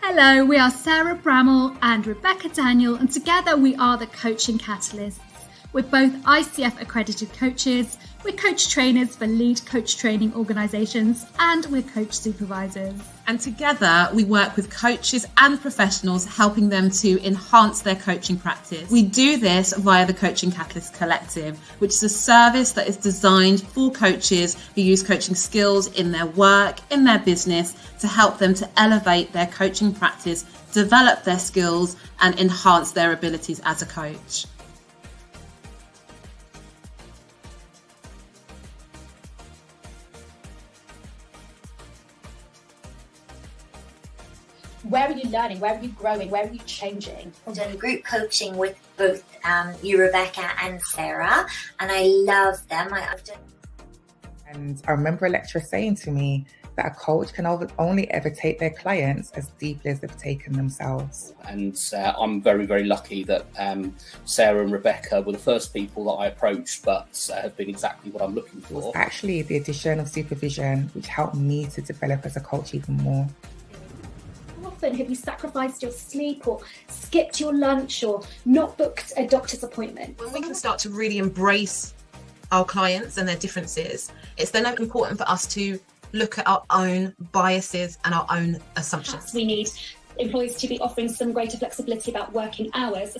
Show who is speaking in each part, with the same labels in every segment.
Speaker 1: Hello, we are Sarah Bramall and Rebecca Daniel, and together we are the Coaching Catalysts. We're both ICF accredited coaches, we're coach trainers for lead coach training organisations, and we're coach supervisors.
Speaker 2: And together we work with coaches and professionals, helping them to enhance their coaching practice. We do this via the Coaching Catalyst Collective, which is a service that is designed for coaches who use coaching skills in their work, in their business, to help them to elevate their coaching practice, develop their skills, and enhance their abilities as a coach.
Speaker 3: Where are you learning? Where are you growing? Where are you changing?
Speaker 4: I've done group coaching with both you, Rebecca, and Sarah, and I love them.
Speaker 5: And I remember a lecturer saying to me that a coach can only ever take their clients as deeply as they've taken themselves.
Speaker 6: And I'm very, very lucky that Sarah and Rebecca were the first people that I approached, but have been exactly what I'm looking for.
Speaker 5: It was actually the addition of supervision which helped me to develop as a coach even more.
Speaker 3: Often have you sacrificed your sleep or skipped your lunch or not booked a doctor's appointment?
Speaker 2: When we can start to really embrace our clients and their differences, it's then important for us to look at our own biases and our own assumptions.
Speaker 3: We need employees to be offering some greater flexibility about working hours.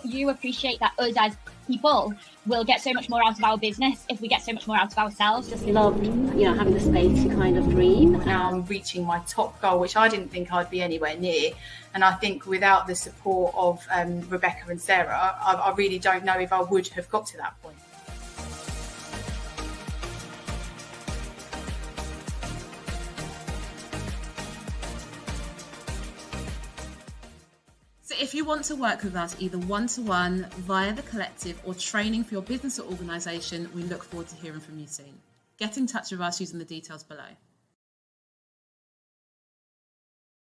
Speaker 7: You appreciate that us as people will get so much more out of our business if we get so much more out of ourselves.
Speaker 8: Just loved, having the space to kind of dream.
Speaker 9: Now I'm reaching my top goal, which I didn't think I'd be anywhere near. And I think without the support of Rebecca and Sarah, I really don't know if I would have got to that point.
Speaker 2: So if you want to work with us either one-to-one, via the collective, or training for your business or organisation, we look forward to hearing from you soon. Get in touch with us using the details below.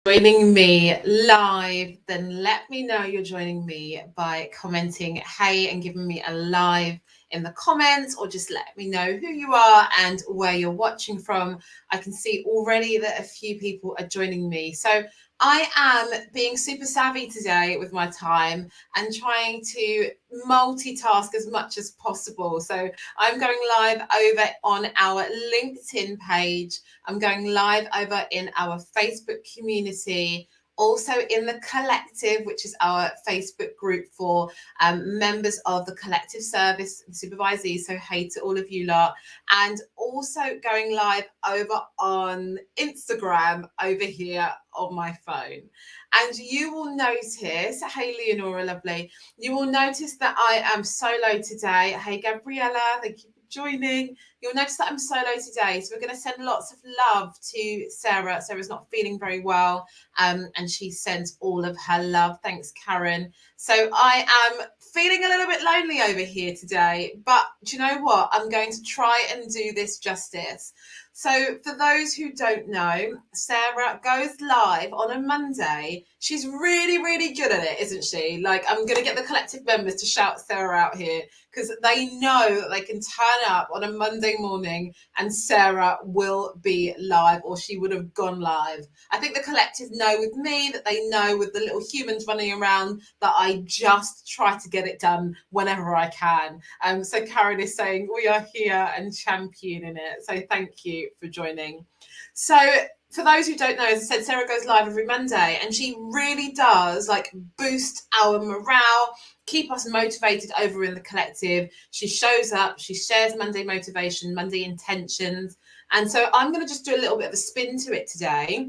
Speaker 2: Joining me live, then let me know you're joining me by commenting hey and giving me a live in the comments, or just let me know who you are and where you're watching from. I can see already that a few people are joining me. So I am being super savvy today with my time and trying to multitask as much as possible. So I'm going live over on our LinkedIn page. I'm going live over in our Facebook community, also in the collective, which is our Facebook group for members of the collective service supervisees. So hey to all of you lot. And also going live over on Instagram over here on my phone. And you will notice, hey Leonora, lovely, you will notice that I am solo today. Hey Gabriella, thank you for joining. You'll notice that I'm solo today, so we're going to send lots of love to Sarah. Sarah's not feeling very well, and she sends all of her love. Thanks, Karen. So I am feeling a little bit lonely over here today, but do you know what? I'm going to try and do this justice. So for those who don't know, Sarah goes live on a Monday. She's really, really good at it, isn't she? Like, I'm going to get the collective members to shout Sarah out here because they know that they can turn up on a Monday morning and Sarah will be live, or she would have gone live. I think the collective know with me, that they know with the little humans running around, that I just try to get it done whenever I can. So Karen is saying we are here and championing it. So thank you for joining. So for those who don't know, as I said, Sarah goes live every Monday, and she really does boost our morale, keep us motivated over in the collective. She shows up, she shares Monday motivation, Monday intentions. And so I'm going to just do a little bit of a spin to it today,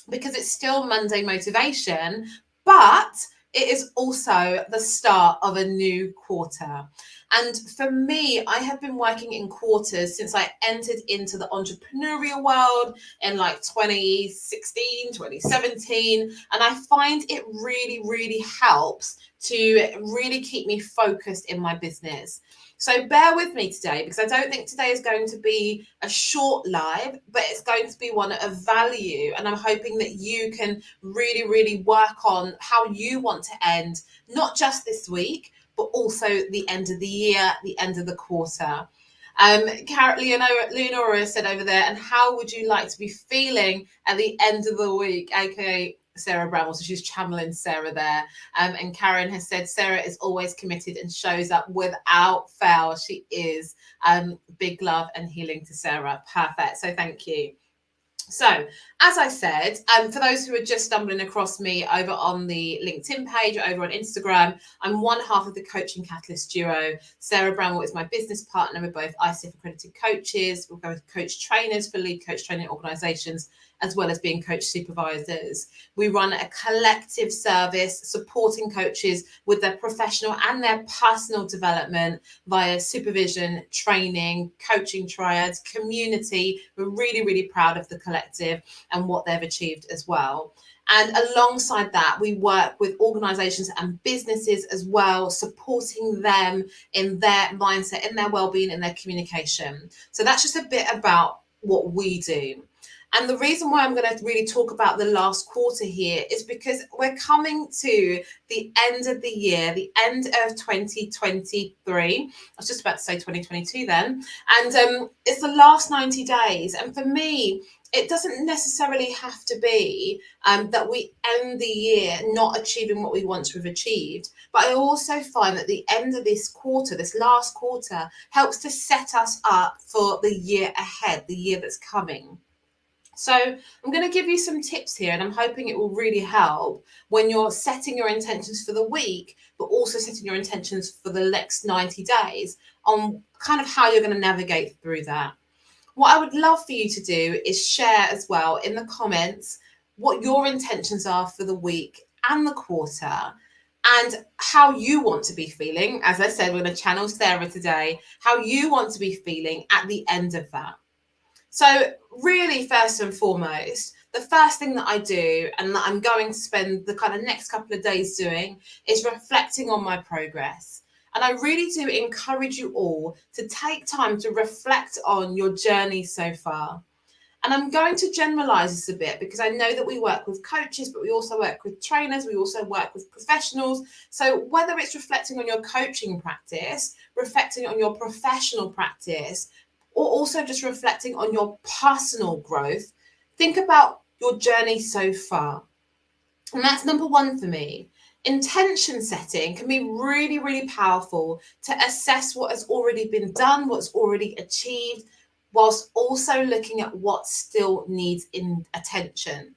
Speaker 2: because it's still Monday motivation, but it is also the start of a new quarter. And for me, I have been working in quarters since I entered into the entrepreneurial world in 2016, 2017. And I find it really, really helps to really keep me focused in my business. So bear with me today, because I don't think today is going to be a short live, but it's going to be one of value. And I'm hoping that you can really, really work on how you want to end, not just this week, but also the end of the year, the end of the quarter. Leonora said over there, and how would you like to be feeling at the end of the week, aka Sarah Bramwell? So she's channeling Sarah there. And Karen has said Sarah is always committed and shows up without fail. She is. Big love and healing to Sarah. Perfect. So thank you. So, as I said, for those who are just stumbling across me over on the LinkedIn page or over on Instagram, I'm one half of the Coaching Catalyst duo. Sarah Bramwell is my business partner. We're both ICF accredited coaches. We're both coach trainers for lead coach training organizations, as well as being coach supervisors. We run a collective service supporting coaches with their professional and their personal development via supervision, training, coaching triads, community. We're really, really proud of the collective and what they've achieved as well. And alongside that, we work with organizations and businesses as well, supporting them in their mindset, in their well-being, in their communication. So that's just a bit about what we do. And the reason why I'm going to really talk about the last quarter here is because we're coming to the end of the year, the end of 2023. I was just about to say 2022 then. And it's the last 90 days. And for me, it doesn't necessarily have to be that we end the year not achieving what we want to have achieved. But I also find that the end of this quarter, this last quarter, helps to set us up for the year ahead, the year that's coming. So I'm going to give you some tips here, and I'm hoping it will really help when you're setting your intentions for the week, but also setting your intentions for the next 90 days on kind of how you're going to navigate through that. What I would love for you to do is share as well in the comments what your intentions are for the week and the quarter, and how you want to be feeling. As I said, we're going to channel Sarah today, how you want to be feeling at the end of that. So really, first and foremost, the first thing that I do and that I'm going to spend the kind of next couple of days doing is reflecting on my progress. And I really do encourage you all to take time to reflect on your journey so far. And I'm going to generalize this a bit because I know that we work with coaches, but we also work with trainers. We also work with professionals. So whether it's reflecting on your coaching practice, reflecting on your professional practice, or also just reflecting on your personal growth, think about your journey so far. And that's number one for me. Intention setting can be really, really powerful to assess what has already been done, what's already achieved, whilst also looking at what still needs attention.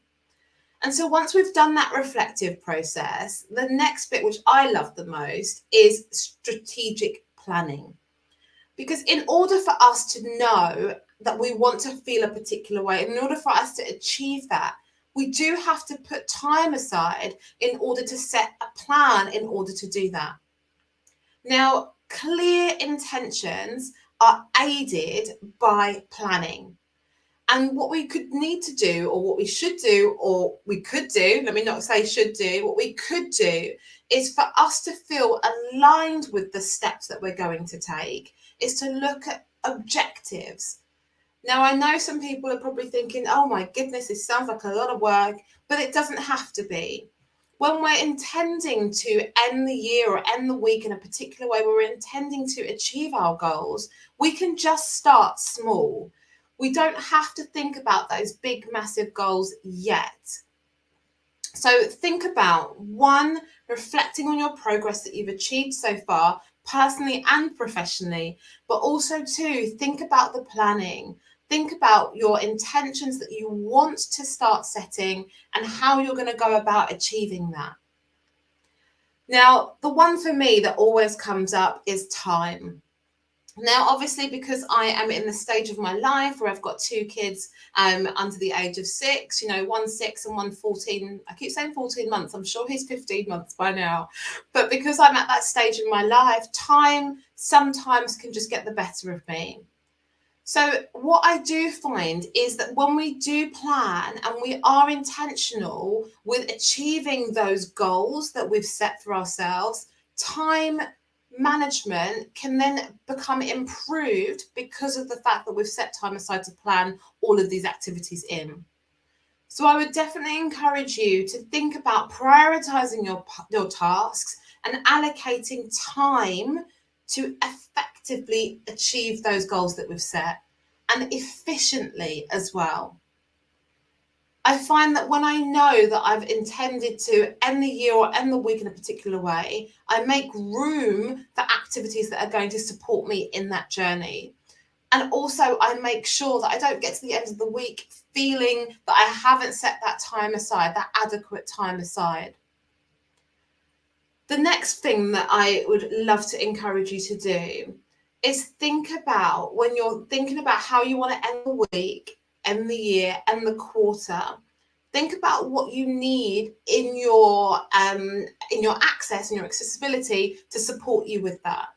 Speaker 2: And so once we've done that reflective process, the next bit, which I love the most, is strategic planning. Because in order for us to know that we want to feel a particular way, in order for us to achieve that, we do have to put time aside in order to set a plan in order to do that. Now, clear intentions are aided by planning. And what we could need to do, or what we should do, or we could do, let me not say should do, what we could do is for us to feel aligned with the steps that we're going to take, is to look at objectives. Now, I know some people are probably thinking, oh my goodness, this sounds like a lot of work, but it doesn't have to be. When we're intending to end the year or end the week in a particular way, we're intending to achieve our goals, we can just start small. We don't have to think about those big, massive goals yet. So think about, one, reflecting on your progress that you've achieved so far, personally and professionally, but also two, think about the planning. Think about your intentions that you want to start setting and how you're going to go about achieving that. Now, the one for me that always comes up is time. Now, obviously, because I am in the stage of my life where I've got two kids under the age of 6, one 6 and one 14. I keep saying 14 months. I'm sure he's 15 months by now. But because I'm at that stage in my life, time sometimes can just get the better of me. So what I do find is that when we do plan and we are intentional with achieving those goals that we've set for ourselves, time management can then become improved because of the fact that we've set time aside to plan all of these activities in. So I would definitely encourage you to think about prioritizing your tasks and allocating time to effectively achieve those goals that we've set, and efficiently as well. I find that when I know that I've intended to end the year or end the week in a particular way, I make room for activities that are going to support me in that journey. And also I make sure that I don't get to the end of the week feeling that I haven't set that time aside, that adequate time aside. The next thing that I would love to encourage you to do is think about, when you're thinking about how you want to end the week, end the year, end the quarter, think about what you need in your access and your accessibility to support you with that.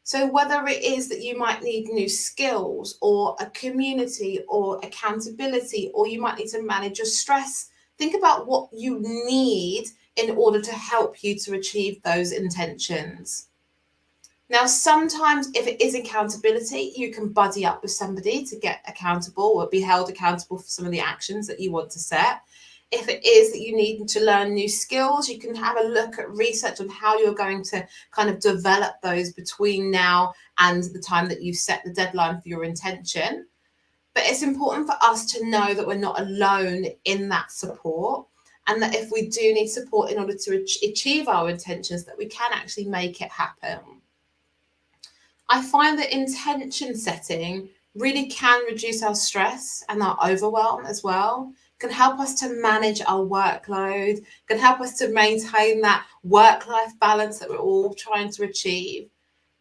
Speaker 2: So whether it is that you might need new skills or a community or accountability, or you might need to manage your stress, think about what you need in order to help you to achieve those intentions. Now, sometimes if it is accountability, you can buddy up with somebody to get accountable or be held accountable for some of the actions that you want to set. If it is that you need to learn new skills, you can have a look at research on how you're going to kind of develop those between now and the time that you've set the deadline for your intention. But it's important for us to know that we're not alone in that support, and that if we do need support in order to achieve our intentions, that we can actually make it happen. I find that intention setting really can reduce our stress and our overwhelm as well, can help us to manage our workload, can help us to maintain that work-life balance that we're all trying to achieve.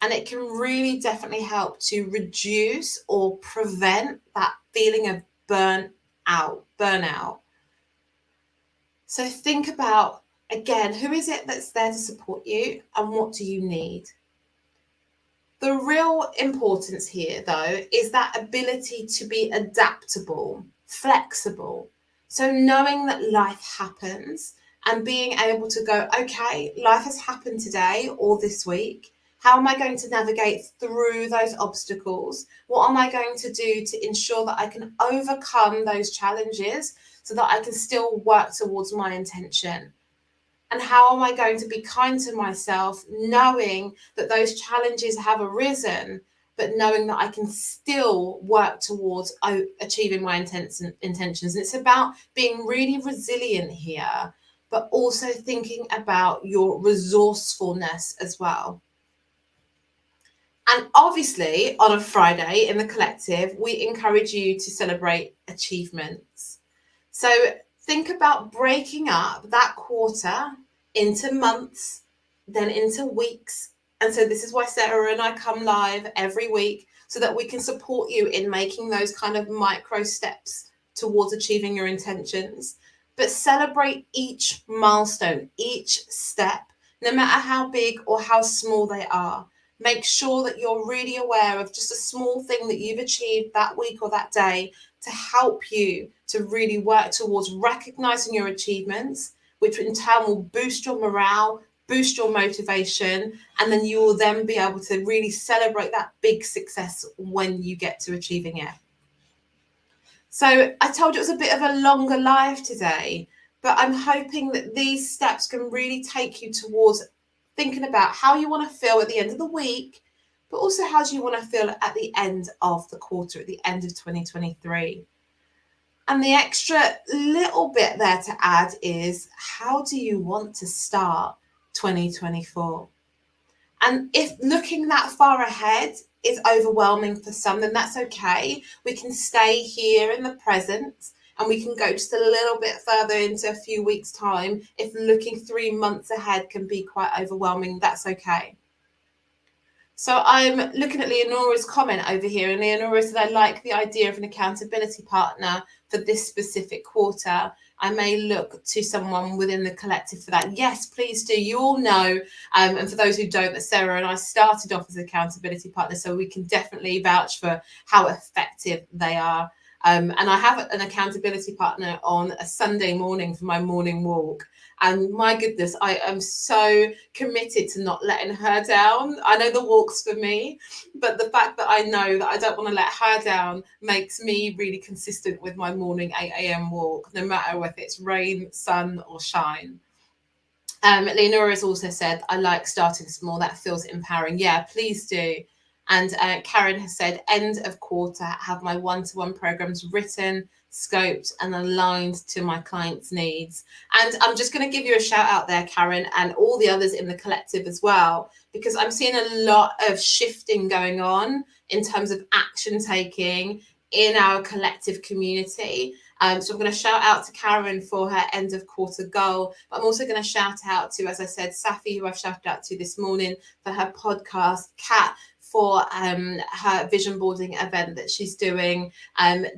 Speaker 2: And it can really definitely help to reduce or prevent that feeling of burnout. So think about, again, who is it that's there to support you and what do you need? The real importance here, though, is that ability to be adaptable, flexible. So knowing that life happens and being able to go, okay, life has happened today or this week. How am I going to navigate through those obstacles? What am I going to do to ensure that I can overcome those challenges so that I can still work towards my intention? And how am I going to be kind to myself, knowing that those challenges have arisen, but knowing that I can still work towards achieving my intentions? And it's about being really resilient here, but also thinking about your resourcefulness as well. And obviously, on a Friday in the collective, we encourage you to celebrate achievements. So think about breaking up that quarter into months, then into weeks. And so this is why Sarah and I come live every week, so that we can support you in making those kind of micro steps towards achieving your intentions. But celebrate each milestone, each step, no matter how big or how small they are. Make sure that you're really aware of just a small thing that you've achieved that week or that day to help you to really work towards recognizing your achievements, which in turn will boost your morale, boost your motivation, and then you will then be able to really celebrate that big success when you get to achieving it. So I told you it was a bit of a longer live today, but I'm hoping that these steps can really take you towards thinking about how you want to feel at the end of the week, but also how do you want to feel at the end of the quarter, at the end of 2023. And the extra little bit there to add is, how do you want to start 2024? And if looking that far ahead is overwhelming for some, then that's okay. We can stay here in the present, and we can go just a little bit further into a few weeks' time. If looking 3 months ahead can be quite overwhelming, that's okay. So I'm looking at Leonora's comment over here, and Leonora said, I like the idea of an accountability partner for this specific quarter. I may look to someone within the collective for that. Yes, please do. You all know, and for those who don't, that Sarah and I started off as accountability partners, so we can definitely vouch for how effective they are. And I have an accountability partner on a Sunday morning for my morning walk. And my goodness, I am so committed to not letting her down. I know the walk's for me, but the fact that I know that I don't want to let her down makes me really consistent with my morning 8 a.m. walk, no matter whether it's rain, sun or shine. Leonora has also said, I like starting small. That feels empowering. Yeah, please do. And Karen has said, end of quarter, have my one-to-one programs written, scoped and aligned to my clients' needs. And I'm just going to give you a shout out there, Karen, and all the others in the collective as well, because I'm seeing a lot of shifting going on in terms of action taking in our collective community. So I'm going to shout out to Karen for her end of quarter goal, but I'm also going to shout out to, as I said, Safi, who I've shouted out to this morning for her podcast, Kat for her vision boarding event that she's doing,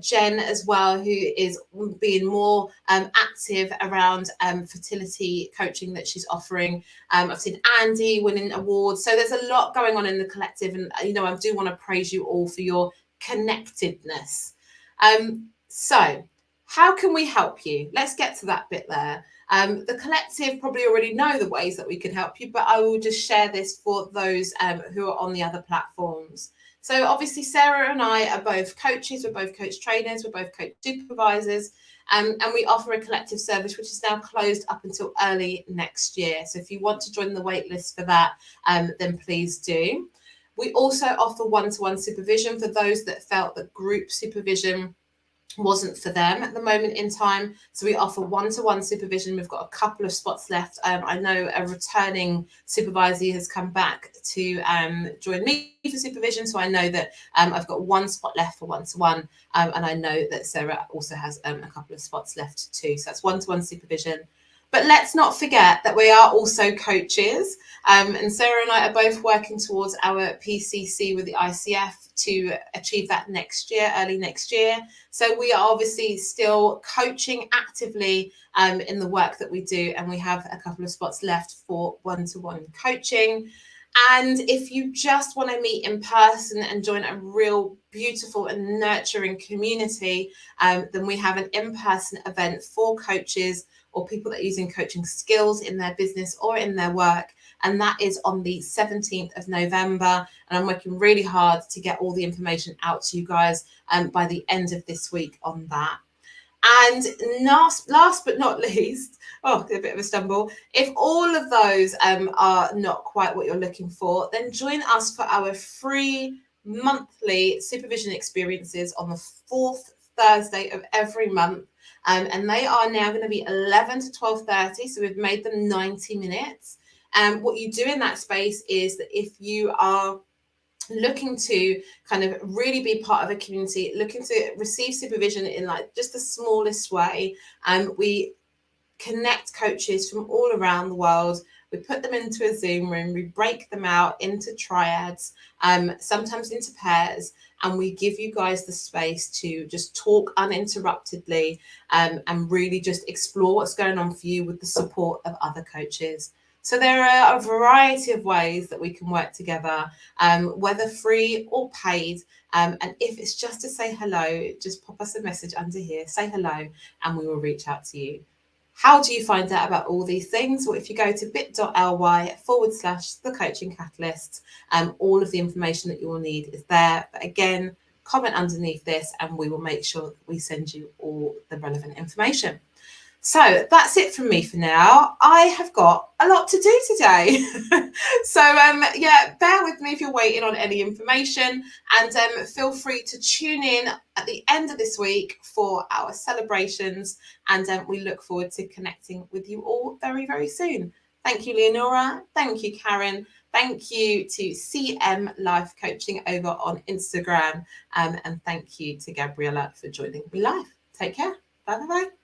Speaker 2: Jen as well, who is being more active around fertility coaching that she's offering. I've seen Andy winning awards. So there's a lot going on in the collective, and I do want to praise you all for your connectedness. So how can we help you? Let's get to that bit there. The collective probably already know the ways that we can help you, but I will just share this for those who are on the other platforms. So obviously Sarah and I are both coaches, we're both coach trainers, we're both coach supervisors, and we offer a collective service which is now closed up until early next year. So if you want to join the wait list for that, then please do. We also offer one-to-one supervision for those that felt that group supervision wasn't for them at the moment in time. So we offer one-to-one supervision. We've got a couple of spots left. I know a returning supervisor has come back to join me for supervision. So I know that I've got one spot left for one-to-one. And I know that Sarah also has a couple of spots left too. So that's one-to-one supervision. But let's not forget that we are also coaches. And Sarah and I are both working towards our PCC with the ICF to achieve that next year, early next year. So we are obviously still coaching actively in the work that we do. And we have a couple of spots left for one-to-one coaching. And if you just want to meet in person and join a real beautiful and nurturing community, then we have an in-person event for coaches or people that are using coaching skills in their business or in their work. And that is on the 17th of November. And I'm working really hard to get all the information out to you guys by the end of this week on that. And last but not least, a bit of a stumble. If all of those are not quite what you're looking for, then join us for our free monthly supervision experiences on the 4th Thursday of every month. And they are now going to be 11 to 12:30. So we've made them 90 minutes. What you do in that space is that if you are looking to kind of really be part of a community, looking to receive supervision in like just the smallest way, we connect coaches from all around the world. We put them into a Zoom room, we break them out into triads, sometimes into pairs, and we give you guys the space to just talk uninterruptedly and really just explore what's going on for you with the support of other coaches. So there are a variety of ways that we can work together, whether free or paid. And if it's just to say hello, just pop us a message under here, say hello, and we will reach out to you. How do you find out about all these things? Well, if you go to bit.ly/the coaching catalyst, all of the information that you will need is there. But again, comment underneath this and we will make sure that we send you all the relevant information. So that's it from me for now. I have got a lot to do today. So bear with me if you're waiting on any information, and feel free to tune in at the end of this week for our celebrations, and we look forward to connecting with you all very, very soon. Thank you, Leonora. Thank you, Karen. Thank you to CM Life Coaching over on Instagram, and thank you to Gabriella for joining me live. Take care. Bye-bye.